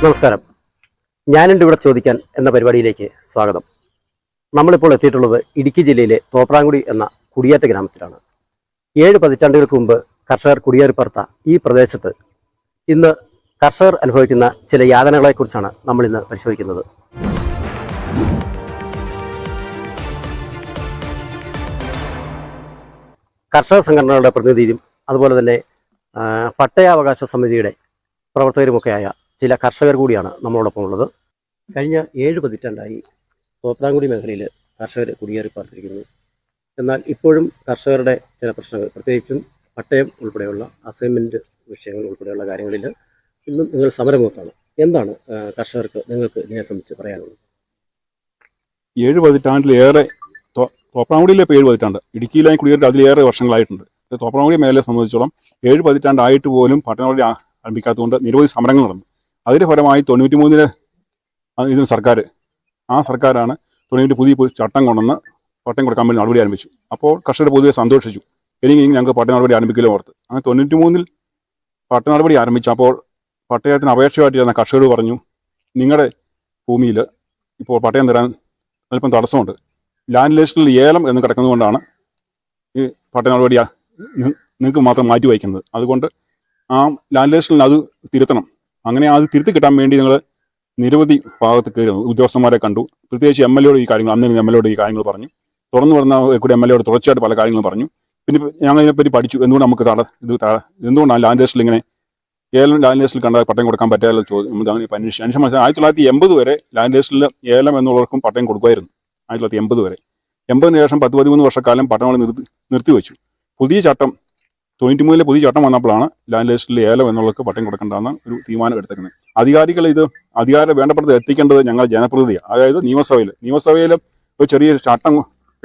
നമസ്കാരം. ഞാനുണ്ട് ഇവിടെ ചോദിക്കാൻ എന്ന പരിപാടിയിലേക്ക് സ്വാഗതം. നമ്മളിപ്പോൾ എത്തിയിട്ടുള്ളത് ഇടുക്കി ജില്ലയിലെ തോപ്രാംകുടി എന്ന കുടിയേറ്റ ഗ്രാമത്തിലാണ്. 7 പതിറ്റാണ്ടുകൾക്ക് മുമ്പ് കർഷകർ കുടിയേറിപ്പറത്ത ഈ പ്രദേശത്ത് ഇന്ന് കർഷകർ അനുഭവിക്കുന്ന ചില യാതനകളെക്കുറിച്ചാണ് നമ്മളിന്ന് പരിശോധിക്കുന്നത്. കർഷക സംഘടനകളുടെ പ്രതിനിധിയും അതുപോലെ തന്നെ പട്ടയാവകാശ സമിതിയുടെ പ്രവർത്തകരുമൊക്കെയായ ചില കർഷകർ കൂടിയാണ് നമ്മളോടൊപ്പം ഉള്ളത്. കഴിഞ്ഞ 7 പതിറ്റാണ്ടായി തോപ്രാംകുടി മേഖലയിൽ കർഷകർ കുടിയേറിപ്പാർത്തിരിക്കുന്നു. എന്നാൽ ഇപ്പോഴും കർഷകരുടെ ചില പ്രശ്നങ്ങൾ, പ്രത്യേകിച്ചും പട്ടയം ഉൾപ്പെടെയുള്ള അസൈൻമെൻറ്റ് വിഷയങ്ങൾ ഉൾപ്പെടെയുള്ള കാര്യങ്ങളിൽ ഇന്നും നിങ്ങൾ സമരമുഖത്താണ്. എന്താണ് കർഷകർക്ക് നിങ്ങൾക്ക് ഇതിനെ സംബന്ധിച്ച് പറയാനുള്ളത്? 7 പതിറ്റാണ്ടിലേറെ തോപ്രാംകുടിയിലെ ഇപ്പോൾ 7 പതിറ്റാണ്ട്, ഇടുക്കിയിലായി കുടിയേറിയിട്ട് അതിലേറെ വർഷങ്ങളായിട്ടുണ്ട്. തോപ്രാംകുടി മേഖലയെ സംബന്ധിച്ചോളം 7 പതിറ്റാണ്ടായിട്ട് പോലും പട്ടണവഴി ആരംഭിക്കാത്തതുകൊണ്ട് നിരവധി സമരങ്ങൾ നടന്നു. അതിൻ്റെ ഫലമായി 93-ന് ഇതിന് സർക്കാരാണ് 90 പുതിയ ചട്ടം കൊണ്ടുവന്ന് പട്ടയം കൊടുക്കാൻ വേണ്ടി നടപടി ആരംഭിച്ചു. അപ്പോൾ കർഷകർ പൊതുവെ സന്തോഷിച്ചു. ഇനി ഞങ്ങൾക്ക് പട്ടയ നടപടി ആരംഭിക്കില്ല ഓർത്ത്. അങ്ങനെ 93-ൽ പട്ടയ നടപടി ആരംഭിച്ചപ്പോൾ പട്ടയത്തിന് അപേക്ഷയായിട്ടിരുന്ന കർഷകർ പറഞ്ഞു, നിങ്ങളുടെ ഭൂമിയിൽ ഇപ്പോൾ പട്ടയം തരാൻ അല്പം തടസ്സമുണ്ട്. ലാൻഡ് ലിസ്റ്റിൽ ഏലം എന്ന് കിടക്കുന്നതുകൊണ്ടാണ് ഈ പട്ടയ നടപടി നിങ്ങൾക്ക് മാത്രം മാറ്റി വയ്ക്കുന്നത്. അതുകൊണ്ട് ആ ലാൻഡ് ലിസ്റ്റിൽ അത് തിരുത്തണം. അങ്ങനെ അത് തിരുത്തി കിട്ടാൻ വേണ്ടി നിങ്ങൾ നിരവധി ഭാഗത്ത് കയറി ഉദ്യോഗസ്ഥന്മാരെ കണ്ടു. പ്രത്യേകിച്ച് MLA-യോട് ഈ കാര്യങ്ങൾ, അന്ന് MLA-യോട് ഈ കാര്യങ്ങൾ പറഞ്ഞു. തുറന്നു പറഞ്ഞ കൂടി MLA-യോട് തുടർച്ചയായിട്ട് പല കാര്യങ്ങളും പറഞ്ഞു. പിന്നെ ഞങ്ങൾ ഇതിനെപ്പറ്റി പഠിച്ചു. എന്തുകൊണ്ട് നമുക്ക് എന്തുകൊണ്ടാണ് ലാൻഡ് ലിസ്റ്റിൽ ഇങ്ങനെ ഏലം ലാൻഡ് ലിസ്റ്റിൽ കണ്ടാൽ പട്ടയം കൊടുക്കാൻ പറ്റാതെ ചോദ്യം അങ്ങനെ അന്വേഷിച്ചു. അതിന് മനസ്സിലായി 1980 വരെ ലാൻഡ് ലിസ്റ്റിൽ ഏലം എന്നുള്ളവർക്കും പട്ടയം കൊടുക്കുമായിരുന്നു. 1980 വരെ. 80-ന് ശേഷം 10-13 വർഷക്കാലം പട്ടയങ്ങൾ നിർത്തിവെച്ചു. പുതിയ ചട്ടം 93-ലെ പുതിയ ചട്ടം വന്നപ്പോഴാണ് ലാൻഡ് ലിസ്റ്റിൽ ഏലം എന്നുള്ളവർക്ക് പട്ടയം കൊടുക്കേണ്ടതെന്ന് ഒരു തീരുമാനം എടുത്തേക്കുന്നത്. അധികാരം വേണ്ടപ്പെട്ടത് എത്തിക്കേണ്ടത് ഞങ്ങൾ ജനപ്രതിനിധിയാണ്. അതായത് നിയമസഭയിൽ ഒരു ചെറിയ ചട്ടം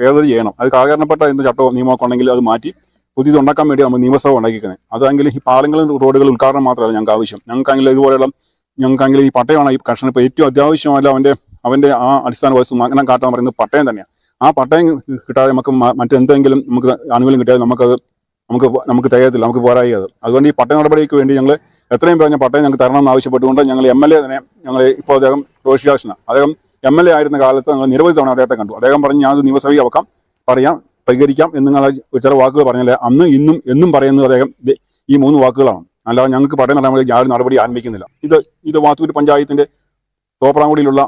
ഭേദഗതി ചെയ്യണം. അത് കാരണപ്പെട്ട എന്ത് ചട്ടമോ നിയമമൊക്കെ ഉണ്ടെങ്കിൽ അത് മാറ്റി പുതിയത് ഉണ്ടാക്കാൻ വേണ്ടി നമ്മൾ നിയമസഭ ഉണ്ടാക്കിക്കുന്നത്. അതാണെങ്കിൽ ഈ പാലങ്ങളും റോഡുകളും ഉദ്ഘാടനം മാത്രമല്ല ഞങ്ങൾക്ക് ആവശ്യം. ഞങ്ങൾക്കാണെങ്കിൽ ഈ പട്ടയമാണ് ഈ കർഷകന് ഇപ്പോൾ ഏറ്റവും അത്യാവശ്യമല്ല. അവൻ്റെ ആ അടിസ്ഥാന വസ്തു അങ്ങനെ കാട്ടാൻ പറയുന്നത് പട്ടയം തന്നെയാണ്. ആ പട്ടയം കിട്ടാതെ നമുക്ക് മറ്റെന്തെങ്കിലും നമുക്ക് ആനുകൂല്യം കിട്ടിയാൽ നമുക്ക് തികയത്തില്ല, നമുക്ക് പോരായി അത്. അതുകൊണ്ട് ഈ പട്ടയ നടപടിക്ക് വേണ്ടി ഞങ്ങൾ എത്രയും പറഞ്ഞ പട്ടയം ഞങ്ങൾക്ക് തരണമെന്ന് ആവശ്യപ്പെട്ടുകൊണ്ട് ഞങ്ങൾ MLA തന്നെ, ഇപ്പോൾ അദ്ദേഹം റോഷിദാസനാണ്, അദ്ദേഹം MLA ആയിരുന്ന കാലത്ത് ഞങ്ങൾ നിരവധി തവണ അദ്ദേഹത്തെ കണ്ടു. അദ്ദേഹം പറഞ്ഞു, ഞാൻ നിയമസഭയിൽ പരിഹരിക്കാം എന്ന് നിങ്ങൾ ചില വാക്കുകൾ പറഞ്ഞാൽ അന്ന് ഇന്നും എന്നും പറയുന്നത് അദ്ദേഹം ഈ 3 വാക്കുകളാണ്. അല്ലാതെ ഞങ്ങൾക്ക് പട്ടയം നടത്താൻ വേണ്ടി യാതൊരു നടപടി ആരംഭിക്കുന്നില്ല. ഇത് വാത്തൂർ പഞ്ചായത്തിൻ്റെ തോപ്രാംകുടിയിലുള്ള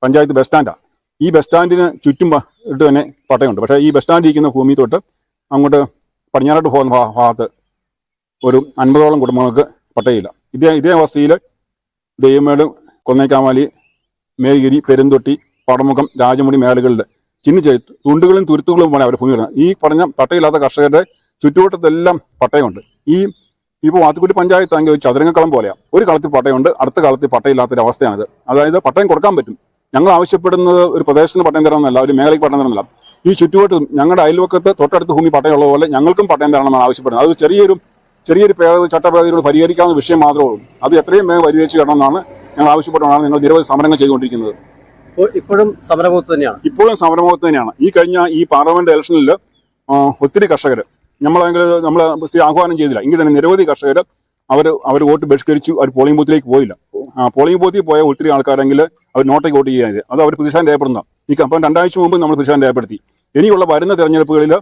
പഞ്ചായത്ത് ബസ് സ്റ്റാൻഡാണ്. ഈ ബസ് സ്റ്റാൻഡിന് ചുറ്റും ഇട്ട് തന്നെ പട്ടയമുണ്ട്. പക്ഷേ ഈ ബസ് സ്റ്റാൻഡ് ഇരിക്കുന്ന ഭൂമി തൊട്ട് അങ്ങോട്ട് പടിഞ്ഞാറോട്ട് പോകുന്ന ഭാഗത്ത് ഒരു 50ഓളം കുടുംബങ്ങൾക്ക് പട്ടയമില്ല. ഇതേ അവസ്ഥയിൽ ദൈവമേട്, കൊന്നേക്കാമാലി, മേൽഗിരി, പെരുന്തൊട്ടി, പടമുഖം, രാജമുടി മേഖലകളിൽ തുണ്ടുകളും തുരുത്തുകളും പോലെ അവർ ഭൂമി വരുന്നത്. ഈ പറഞ്ഞ പട്ടയമില്ലാത്ത കർഷകരുടെ ചുറ്റുവട്ടത്തെല്ലാം പട്ടയമുണ്ട്. ഇപ്പോൾ വാത്തുക്കുടി പഞ്ചായത്ത് ആണെങ്കിൽ ഒരു ചതുരംഗക്കളം പോലെയാണ്. ഒരു കളത്തിൽ പട്ടയമുണ്ട്, അടുത്ത കളത്തിൽ പട്ടയമില്ലാത്തൊരവസ്ഥയാണിത്. അതായത് പട്ടയം കൊടുക്കാൻ പറ്റും. ഞങ്ങൾ ആവശ്യപ്പെടുന്നത് ഒരു പ്രദേശത്തിന് പട്ടയം തരണമെന്നല്ല, ഒരു മേഖലയ്ക്ക് പട്ടയം തരണമെന്നല്ല. ഈ ചുറ്റുവട്ടം ഞങ്ങളുടെ അയൽവക്കത്ത് തൊട്ടടുത്ത് ഭൂമി പട്ടയമുള്ള പോലെ ഞങ്ങൾക്കും പട്ടയം തരണമെന്നാണ് ആവശ്യപ്പെടുന്നത്. അത് ചെറിയൊരു ചട്ടഭേദഗതിയോട് പരിഹരിക്കാവുന്ന വിഷയം മാത്രമേ ഉള്ളൂ. അത് എത്രയും വേഗം പരിഹരിച്ച് തരണമെന്നാണ് ഞങ്ങൾ ആവശ്യപ്പെട്ടുകൊണ്ടാണ് ഞങ്ങൾ നിരവധി സമരങ്ങൾ ചെയ്തുകൊണ്ടിരിക്കുന്നത്. ഇപ്പോഴും സമരമുഖത്ത് തന്നെയാണ്. ഈ കഴിഞ്ഞ പാർലമെന്റ് ഇലക്ഷനിൽ ഒത്തിരി കർഷകർ നമ്മൾ ഒത്തിരി ആഹ്വാനം ചെയ്തില്ല. എങ്കിൽ തന്നെ നിരവധി കർഷകർ അവർ വോട്ട് ബഹിഷ്കരിച്ചു. അവർ പോളിംഗ് ബൂത്തിലേക്ക് പോയില്ല. പോളിംഗ് ബൂത്തിൽ പോയ ഒത്തിരി ആൾക്കാരെങ്കിൽ അവർ നോട്ടേക്ക് വോട്ട് ചെയ്യാൻ അത് അവർ പ്രതിഷേധം രേഖപ്പെടുന്നതാണ്. അപ്പം 2 ആഴ്ച മുമ്പ് നമ്മൾ പ്രതിഷേധം രേഖപ്പെടുത്തി. ഇനിയുള്ള വരുന്ന തെരഞ്ഞെടുപ്പുകളിൽ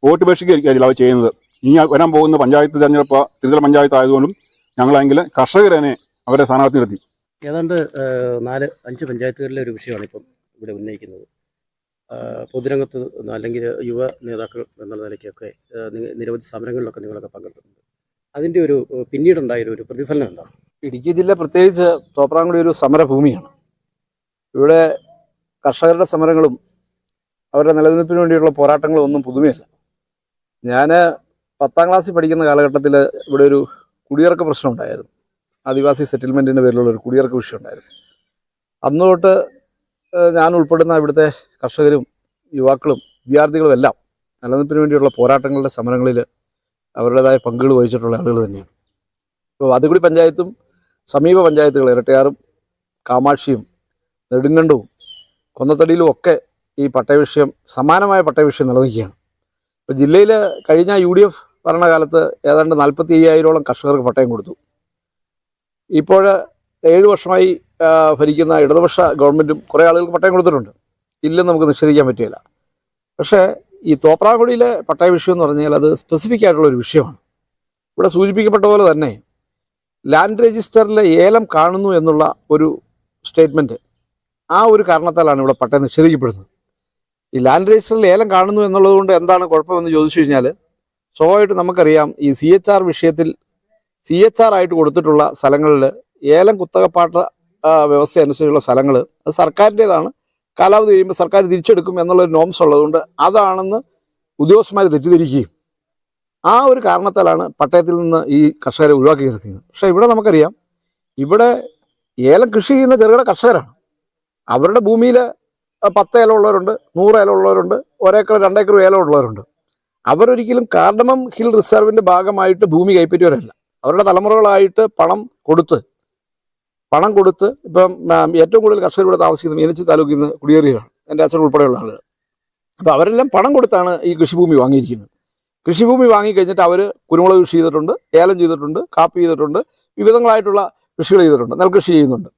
വോട്ട് ബഹിഷ്കരിക്കുകയല്ല അവർ ചെയ്യുന്നത്. ഇനി വരാൻ പോകുന്ന പഞ്ചായത്ത് തെരഞ്ഞെടുപ്പ് ത്രിതല പഞ്ചായത്ത് ആയതുകൊണ്ടും ഞങ്ങളെങ്കിൽ കർഷകർ തന്നെ അവരെ സ്ഥാനാർത്ഥി നിർത്തി. ഏതാണ്ട് 4-5 പഞ്ചായത്തുകളിലെ ഒരു വിഷയമാണ് ഇപ്പം ഇവിടെ ഉന്നയിക്കുന്നത്. പൊതുരംഗത്ത് അല്ലെങ്കിൽ യുവ നേതാക്കൾ എന്നുള്ള നിലയ്ക്കൊക്കെ നിരവധി സമരങ്ങളിലൊക്കെ നിങ്ങളൊക്കെ പങ്കെടുക്കുന്നുണ്ട്. അതിൻ്റെ ഒരു പിന്നീടുണ്ടായൊരു പ്രതിഫലനം എന്താണ്? ഇടുക്കി ജില്ല പ്രത്യേകിച്ച് തോപ്രാംകുടി ഒരു സമരഭൂമിയാണ്. ഇവിടെ കർഷകരുടെ സമരങ്ങളും അവരുടെ നിലനിൽപ്പിന് വേണ്ടിയുള്ള പോരാട്ടങ്ങളും ഒന്നും പുതുമയല്ല. ഞാൻ 10ാം ക്ലാസ്സിൽ പഠിക്കുന്ന കാലഘട്ടത്തിൽ ഇവിടെ ഒരു കുടിയിറക്ക പ്രശ്നം ഉണ്ടായിരുന്നു. ആദിവാസി സെറ്റിൽമെൻറ്റിൻ്റെ പേരിലുള്ള ഒരു കുടിയിറക്ക വിഷയം ഉണ്ടായിരുന്നു. അന്ന് തൊട്ട് ഞാൻ ഉൾപ്പെടുന്ന ഇവിടുത്തെ കർഷകരും യുവാക്കളും വിദ്യാർത്ഥികളും എല്ലാം നിലനിൽപ്പിന് വേണ്ടിയുള്ള പോരാട്ടങ്ങളുടെ സമരങ്ങളിൽ അവരുടേതായ പങ്കുകൾ വഹിച്ചിട്ടുള്ള ആളുകൾ തന്നെയാണ്. ഇപ്പോൾ വാത്തുക്കുടി പഞ്ചായത്തും സമീപ പഞ്ചായത്തുകൾ ഇരട്ടയാറും കാമാക്ഷിയും നെടുങ്കണ്ടവും കൊന്നത്തടിയിലും ഒക്കെ ഈ പട്ടയവിഷയം, സമാനമായ പട്ടയവിഷയം നിലനിൽക്കുകയാണ്. ഇപ്പോൾ ജില്ലയിൽ കഴിഞ്ഞ UDF ഭരണകാലത്ത് ഏതാണ്ട് 45,000ഓളം കർഷകർക്ക് പട്ടയം കൊടുത്തു. ഇപ്പോൾ 7 വർഷമായി ഭരിക്കുന്ന ഇടതുപക്ഷ ഗവൺമെൻറ്റും കുറേ ആളുകൾക്ക് പട്ടയം കൊടുത്തിട്ടുണ്ട്, ഇല്ലെന്ന് നമുക്ക് നിഷേധിക്കാൻ പറ്റുകയില്ല. പക്ഷേ ഈ തോപ്രാംകുടിയിലെ പട്ടയ വിഷയം എന്ന് പറഞ്ഞാൽ അത് സ്പെസിഫിക് ആയിട്ടുള്ള ഒരു വിഷയമാണ്. ഇവിടെ സൂചിപ്പിക്കപ്പെട്ട പോലെ തന്നെ ലാൻഡ് രജിസ്റ്ററിലെ ഏലം കാണുന്നു എന്നുള്ള ഒരു സ്റ്റേറ്റ്മെൻറ്റ്, ആ ഒരു കാരണത്താലാണ് ഇവിടെ പട്ടയം നിഷേധിക്കപ്പെടുന്നത്. ഈ ലാൻഡ് രജിസ്റ്ററിൽ ഏലം കാണുന്നു എന്നുള്ളത് കൊണ്ട് എന്താണ് കുഴപ്പമെന്ന് ചോദിച്ചു കഴിഞ്ഞാൽ, സ്വാഭാവികമായിട്ടും നമുക്കറിയാം ഈ CHR വിഷയത്തിൽ CHR ആയിട്ട് കൊടുത്തിട്ടുള്ള സ്ഥലങ്ങളിൽ ഏലം കുത്തകപ്പാട്ട വ്യവസ്ഥ അനുസരിച്ചുള്ള സ്ഥലങ്ങൾ അത് സർക്കാരിൻ്റേതാണ്, കാലാവധി കഴിയുമ്പോൾ സർക്കാർ തിരിച്ചെടുക്കും എന്നുള്ളൊരു നോംസ് ഉള്ളതുകൊണ്ട് അതാണെന്ന് ഉദ്യോഗസ്ഥന്മാർ തെറ്റിദ്ധരിക്കുകയും ആ ഒരു കാരണത്താലാണ് പട്ടയത്തിൽ നിന്ന് ഈ കർഷകരെ ഒഴിവാക്കി നിർത്തിയത്. പക്ഷേ ഇവിടെ നമുക്കറിയാം, ഇവിടെ ഏലം കൃഷി ചെയ്യുന്ന ചെറുകിട കർഷകരാണ്. അവരുടെ ഭൂമിയിൽ 10 ഏലം ഉള്ളവരുണ്ട്, 100 ഏലം ഉള്ളവരുണ്ട്, 1 ഏക്കർ 2 ഏക്കർ ഏലം ഉള്ളവരുണ്ട്. അവരൊരിക്കലും കാർഡമം ഹിൽ റിസർവിൻ്റെ ഭാഗമായിട്ട് ഭൂമി കൈപ്പറ്റിയവരല്ല. അവരുടെ തലമുറകളായിട്ട് പണം കൊടുത്ത് ഇപ്പം ഏറ്റവും കൂടുതൽ കർഷകർ ഇവിടെ താമസിക്കുന്നത് മീനച്ചി താലൂക്കിൽ നിന്ന് കുടിയേറിയതാണ്, എൻ്റെ അച്ഛൻ ഉൾപ്പെടെയുള്ള ആളുകൾ. അപ്പോൾ അവരെല്ലാം പണം കൊടുത്താണ് ഈ കൃഷിഭൂമി വാങ്ങിയിരിക്കുന്നത്. കൃഷിഭൂമി വാങ്ങിക്കഴിഞ്ഞിട്ട് അവർ കുരുമുളക് കൃഷി ചെയ്തിട്ടുണ്ട്, ഏലം ചെയ്തിട്ടുണ്ട്, കാപ്പി ചെയ്തിട്ടുണ്ട്, വിവിധങ്ങളായിട്ടുള്ള കൃഷികൾ ചെയ്തിട്ടുണ്ട്, നെൽകൃഷി ചെയ്യുന്നുണ്ട്.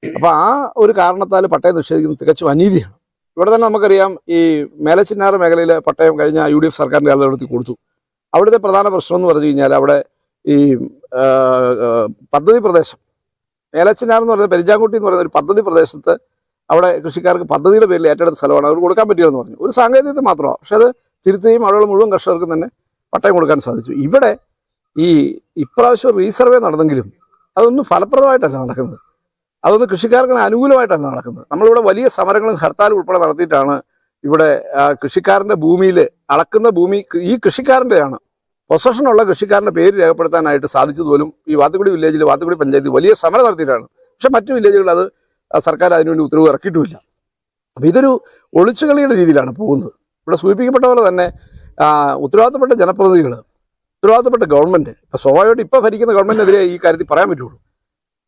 അപ്പോൾ ആ ഒരു കാരണത്താൽ പട്ടയം നിഷേധിക്കുന്നത് തികച്ചും അനീതിയാണ്. ഇവിടെ തന്നെ നമുക്കറിയാം, ഈ മേലച്ചിന്നാറ് മേഖലയിലെ പട്ടയം കഴിഞ്ഞ UDF സർക്കാരിൻ്റെ കാലഘട്ടത്തിൽ കൊടുത്തു. അവിടുത്തെ പ്രധാന പ്രശ്നം എന്ന് പറഞ്ഞു കഴിഞ്ഞാൽ അവിടെ ഈ പദ്ധതി പ്രദേശം മേലച്ചിന്നാർ എന്ന് പറയുന്നത് പെരിഞ്ചാംകുട്ടി എന്ന് പറയുന്ന ഒരു പദ്ധതി പ്രദേശത്ത് അവിടെ കൃഷിക്കാർക്ക് പദ്ധതിയുടെ പേരിൽ ഏറ്റെടുത്ത സ്ഥലമാണ്, അവർ കൊടുക്കാൻ പറ്റിയെന്ന് പറഞ്ഞു. ഒരു സാങ്കേതികത മാത്രമാണ്, പക്ഷെ അത് തിരുത്തുകയും അവിടെയുള്ള മുഴുവൻ കർഷകർക്കും തന്നെ പട്ടയം കൊടുക്കാൻ സാധിച്ചു. ഇവിടെ ഈ ഇപ്രാവശ്യം റീസർവേ നടന്നെങ്കിലും അതൊന്നും ഫലപ്രദമായിട്ടല്ല നടക്കുന്നത്, അതൊന്നും കൃഷിക്കാർക്ക് അനുകൂലമായിട്ടല്ല നടക്കുന്നത്. നമ്മളിവിടെ വലിയ സമരങ്ങളും ഹർത്താലും ഉൾപ്പെടെ നടത്തിയിട്ടാണ് ഇവിടെ കൃഷിക്കാരൻ്റെ ഭൂമിയിൽ അളക്കുന്ന ഭൂമി ഈ കൃഷിക്കാരൻ്റെയാണ്, പൊസഷനുള്ള കൃഷിക്കാരൻ്റെ പേര് രേഖപ്പെടുത്താനായിട്ട് സാധിച്ചതുപോലും ഈ വാത്തുകുടി വില്ലേജിൽ വാത്തുകുടി പഞ്ചായത്തിൽ വലിയ സമരം നടത്തിയിട്ടാണ്. പക്ഷെ മറ്റു വില്ലേജുകളിൽ അത് സർക്കാർ അതിനുവേണ്ടി ഉത്തരവ് ഇറക്കിയിട്ടുമില്ല. അപ്പോൾ ഇതൊരു ഒളിച്ചുകളിയുടെ രീതിയിലാണ് പോകുന്നത്. ഇവിടെ സൂചിപ്പിക്കപ്പെട്ട പോലെ തന്നെ ഉത്തരവാദിത്തപ്പെട്ട ജനപ്രതിനിധികൾ, ഉത്തരവാദിത്തപ്പെട്ട ഗവൺമെൻറ്, ഇപ്പോൾ സ്വാഭാവികമായിട്ട് ഇപ്പോൾ ഭരിക്കുന്ന ഗവൺമെൻറ്റിനെതിരെ ഈ കാര്യത്തിൽ പറയാൻ പറ്റുള്ളൂ.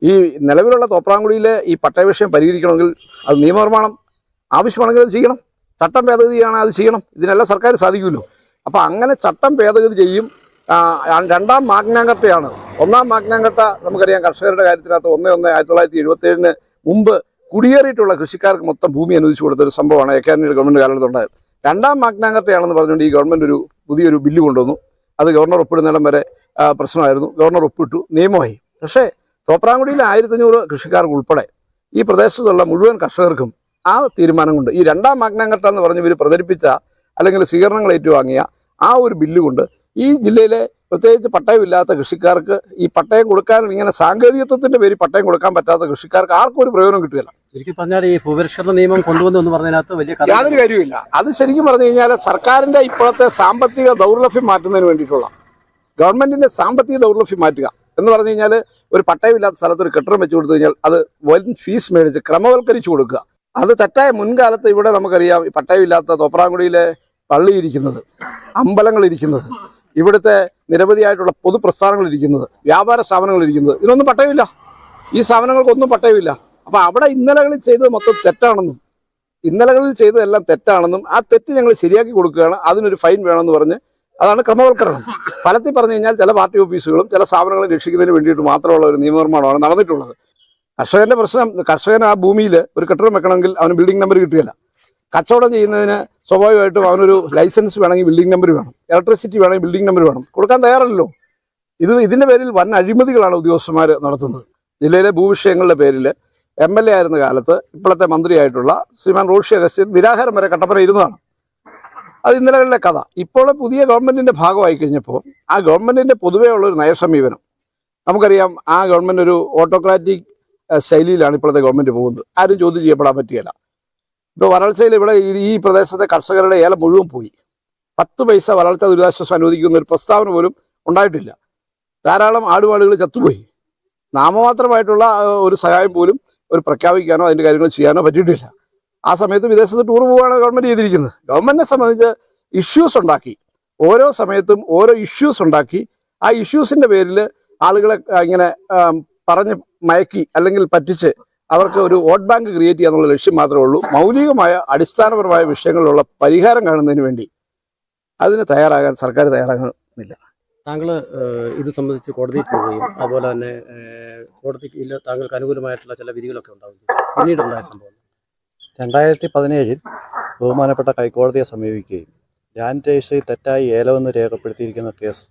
ഈ നിലവിലുള്ള തോപ്രാംകുടിയിലെ ഈ പട്ടയ വിഷയം പരിഹരിക്കണമെങ്കിൽ അത് നിയമനിർമ്മാണം ആവശ്യമാണെങ്കിൽ അത് ചെയ്യണം, ചട്ടം ഭേദഗതിയാണ് അത് ചെയ്യണം. ഇതിനെല്ലാം സർക്കാർ സാധിക്കുമല്ലോ. അപ്പോൾ അങ്ങനെ ചട്ടം ഭേദഗതി ചെയ്യും. 2ാം മാഗ്നാങ്കട്ടയാണ്. 1ാം മാഗ്നാങ്കട്ട നമുക്കറിയാം കർഷകരുടെ കാര്യത്തിനകത്ത് 1/1/1977 മുമ്പ് കുടിയേറിയിട്ടുള്ള കൃഷിക്കാർക്ക് മൊത്തം ഭൂമി അനുവദിച്ചു കൊടുത്ത ഒരു സംഭവമാണ് ഏക്കാനിയുടെ ഗവൺമെൻറ് കാലത്ത് ഉണ്ടായത്. 2ാം മാഗ്നാങ്കട്ടയാണെന്ന് പറഞ്ഞുകൊണ്ട് ഈ ഗവൺമെൻറ് പുതിയൊരു ബില്ല് കൊണ്ടുവന്നു. അത് ഗവർണർ ഒപ്പിടുന്നിടം വരെ പ്രശ്നമായിരുന്നു. ഗവർണർ ഒപ്പിട്ടു, നിയമമായി. പക്ഷേ തോപ്രാംകുടിയിൽ 1500 കൃഷിക്കാർക്ക് ഉൾപ്പെടെ ഈ പ്രദേശത്തുള്ള മുഴുവൻ കർഷകർക്കും ആ തീരുമാനം കൊണ്ട് ഈ 2ാം മാഗ്നാങ്കട്ട എന്ന് പറഞ്ഞ് ഇവർ പ്രചരിപ്പിച്ച അല്ലെങ്കിൽ സ്വീകരണങ്ങൾ ഏറ്റുവാങ്ങിയ ആ ഒരു ബില്ല് കൊണ്ട് ഈ ജില്ലയിലെ പ്രത്യേകിച്ച് പട്ടയമില്ലാത്ത കൃഷിക്കാർക്ക് ഈ പട്ടയം കൊടുക്കാൻ ഇങ്ങനെ സാങ്കേതികത്വത്തിന്റെ പേരിൽ പട്ടയം കൊടുക്കാൻ പറ്റാത്ത കൃഷിക്കാർക്ക് ആർക്കും ഒരു പ്രയോജനം കിട്ടുകയില്ല. ശരിക്കും പറഞ്ഞാൽ ഈ ഭൂപരിഷ്കരണ നിയമം കൊണ്ടുവന്നു എന്ന് പറഞ്ഞതിനകത്ത് വലിയ യാതൊരു കാര്യമില്ല. അത് ശരിക്കും പറഞ്ഞു കഴിഞ്ഞാൽ സർക്കാരിന്റെ ഇപ്പോഴത്തെ സാമ്പത്തിക ദൗർലഭ്യം മാറ്റുന്നതിന് വേണ്ടിയിട്ടുള്ള ഗവൺമെന്റിന്റെ സാമ്പത്തിക ദൗർലഭ്യം മാറ്റുക എന്ന് പറഞ്ഞു കഴിഞ്ഞാൽ ഒരു പട്ടയമില്ലാത്ത സ്ഥലത്ത് ഒരു കെട്ടിടം വെച്ച് കൊടുത്തു കഴിഞ്ഞാൽ അത് വൻ ഫീസ് മേടിച്ച് ക്രമവൽക്കരിച്ചു കൊടുക്കുക. അത് തെറ്റായ. മുൻകാലത്ത് ഇവിടെ നമുക്കറിയാം ഈ പട്ടയമില്ലാത്ത തോപ്രാംകുടിയിലെ പള്ളിയിരിക്കുന്നത്, അമ്പലങ്ങളിരിക്കുന്നത്, ഇവിടുത്തെ നിരവധിയായിട്ടുള്ള പൊതുപ്രസ്ഥാനങ്ങൾ ഇരിക്കുന്നത്, വ്യാപാര സ്ഥാപനങ്ങൾ ഇരിക്കുന്നത്, ഇതിനൊന്നും പട്ടയമില്ല. ഈ സ്ഥാപനങ്ങൾക്കൊന്നും പട്ടയമില്ല. അപ്പോൾ അവിടെ ഇന്നലകളിൽ ചെയ്തത് മൊത്തം തെറ്റാണെന്നും ഇന്നലകളിൽ ചെയ്തതെല്ലാം തെറ്റാണെന്നും ആ തെറ്റ് ഞങ്ങൾ ശരിയാക്കി കൊടുക്കുകയാണ്, അതിനൊരു ഫൈൻ വേണമെന്ന് പറഞ്ഞ് അതാണ് ക്രമവൽക്കരണം. ഫലത്തിൽ പറഞ്ഞു കഴിഞ്ഞാൽ ചില പാർട്ടി ഓഫീസുകളും ചില സ്ഥാപനങ്ങളും രക്ഷിക്കുന്നതിന് വേണ്ടിയിട്ട് മാത്രമുള്ള ഒരു നിയമനിർമ്മാണമാണ് നടന്നിട്ടുള്ളത്. കർഷകന്റെ പ്രശ്നം, കർഷകൻ ആ ഭൂമിയിൽ ഒരു കെട്ടിടം വെക്കണമെങ്കിൽ അവന് ബിൽഡിംഗ് നമ്പർ കിട്ടുകയില്ല. കച്ചവടം ചെയ്യുന്നതിന് സ്വാഭാവികമായിട്ടും അവനൊരു ലൈസൻസ് വേണമെങ്കിൽ ബിൽഡിംഗ് നമ്പർ വേണം, ഇലക്ട്രിസിറ്റി വേണമെങ്കിൽ ബിൽഡിംഗ് നമ്പർ വേണം. കൊടുക്കാൻ തയ്യാറല്ലോ. ഇതിന്റെ പേരിൽ വൻ അഴിമതികളാണ് ഉദ്യോഗസ്ഥന്മാർ നടത്തുന്നത്. ജില്ലയിലെ ഭൂവിഷയങ്ങളുടെ പേരിൽ MLA ആയിരുന്ന കാലത്ത് ഇപ്പോഴത്തെ മന്ത്രിയായിട്ടുള്ള ശ്രീമാൻ റോഷി അഗസ്റ്റിൻ നിരാഹാരം വരെ കട്ടപ്പന ഇരുന്നതാണ്. അത് ഇന്നലകളിലെ കഥ. ഇപ്പോൾ പുതിയ ഗവൺമെന്റിന്റെ ഭാഗമായി കഴിഞ്ഞപ്പോൾ ആ ഗവൺമെന്റിന്റെ പൊതുവേ ഉള്ളൊരു നയസമീപനം നമുക്കറിയാം. ആ ഗവൺമെന്റ് ഒരു ഓട്ടോക്രാറ്റിക് ശൈലിയിലാണ് ഇപ്പോഴത്തെ ഗവൺമെന്റ് പോകുന്നത്. ആരും ചോദ്യം ചെയ്യപ്പെടാൻ പറ്റുകയില്ല. ഇപ്പോൾ വരൾച്ചയിൽ ഇവിടെ ഈ പ്രദേശത്തെ കർഷകരുടെ ഏലം മുഴുവൻ പോയി. 10 പൈസ വരൾച്ച ദുരിതാശ്വാസം അനുവദിക്കുന്ന ഒരു പ്രസ്താവന പോലും ഉണ്ടായിട്ടില്ല. ധാരാളം ആടുമാടുകൾ ചത്തുപോയി. നാമമാത്രമായിട്ടുള്ള ഒരു സഹായം പോലും ഒരു പ്രഖ്യാപിക്കാനോ അതിൻ്റെ കാര്യങ്ങൾ ചെയ്യാനോ പറ്റിയിട്ടില്ല. ആ സമയത്ത് വിദേശത്ത് ടൂർ പോവുകയാണ് ഗവൺമെന്റ് ചെയ്തിരിക്കുന്നത്. ഗവൺമെന്റിനെ സംബന്ധിച്ച് ഇഷ്യൂസ് ഉണ്ടാക്കി, ഓരോ സമയത്തും ഓരോ ഇഷ്യൂസ് ഉണ്ടാക്കി ആ ഇഷ്യൂസിന്റെ പേരിൽ ആളുകളെ ഇങ്ങനെ പറഞ്ഞ് മയക്കി അല്ലെങ്കിൽ പറ്റിച്ച് അവർക്ക് ഒരു വോട്ട് ബാങ്ക് ക്രിയേറ്റ് ചെയ്യാന്നുള്ള ലക്ഷ്യം മാത്രമേ ഉള്ളൂ. മൗലികമായ അടിസ്ഥാനപരമായ വിഷയങ്ങളിലുള്ള പരിഹാരം കാണുന്നതിന് വേണ്ടി അതിന് തയ്യാറാകാൻ സർക്കാർ തയ്യാറാകുന്നില്ല. താങ്കൾ ഇത് സംബന്ധിച്ച് കോടതിയിൽ പോവുകയും അതുപോലെ തന്നെ കോടതിയിൽ താങ്കൾക്ക് അനുകൂലമായിട്ടുള്ള ചില വിധികളൊക്കെ ഉണ്ടാകും. പിന്നീടുണ്ടായ സംഭവം 2017 ബഹുമാനപ്പെട്ട ഹൈക്കോടതിയെ സമീപിക്കുകയും ലാൻഡ് രജിസ്ട്രി തെറ്റായി ഏലമെന്ന് രേഖപ്പെടുത്തിയിരിക്കുന്ന കേസ്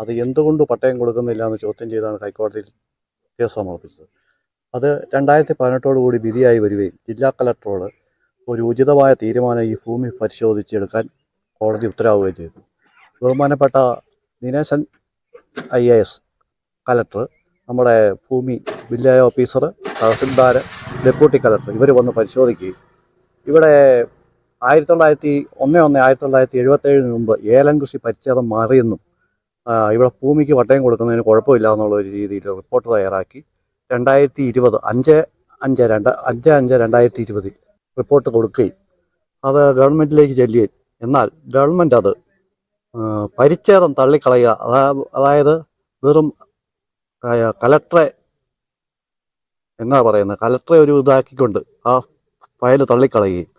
അത് എന്തുകൊണ്ട് പട്ടയം കൊടുക്കുന്നില്ല എന്ന് ചോദ്യം ചെയ്താണ് ഹൈക്കോടതിയിൽ കേസ് സമർപ്പിച്ചത്. അത് 2018 വിധിയായി വരികയും ജില്ലാ കളക്ടറോട് ഒരു ഉചിതമായ തീരുമാനം ഈ ഭൂമി പരിശോധിച്ചെടുക്കാൻ കോടതി ഉത്തരവുകയും ചെയ്തു. ബഹുമാനപ്പെട്ട ദിനേശൻ IAS കളക്ടർ, നമ്മുടെ ഭൂമി village officer, tahsildar, deputy collector ഇവർ വന്ന് പരിശോധിക്കുകയും ഇവിടെ 1977 മുമ്പ് ഏലം കൃഷി പരിച്ഛേദം മാറിയെന്നും ഇവിടെ ഭൂമിക്ക് പട്ടയം കൊടുക്കുന്നതിന് കുഴപ്പമില്ല എന്നുള്ള ഒരു രീതിയിൽ റിപ്പോർട്ട് തയ്യാറാക്കി 5/5/2020 റിപ്പോർട്ട് കൊടുക്കുകയും അത് ഗവൺമെൻറ്റിലേക്ക് ചെല്ലുകയും എന്നാൽ ഗവൺമെൻറ് അത് പരിച്ഛേദം തള്ളിക്കളയുക, അതായത് വെറും കലക്ടറെ കലക്ടറെ ഒരു ഇതാക്കിക്കൊണ്ട് ആ ഫയൽ തള്ളിക്കളയുകയും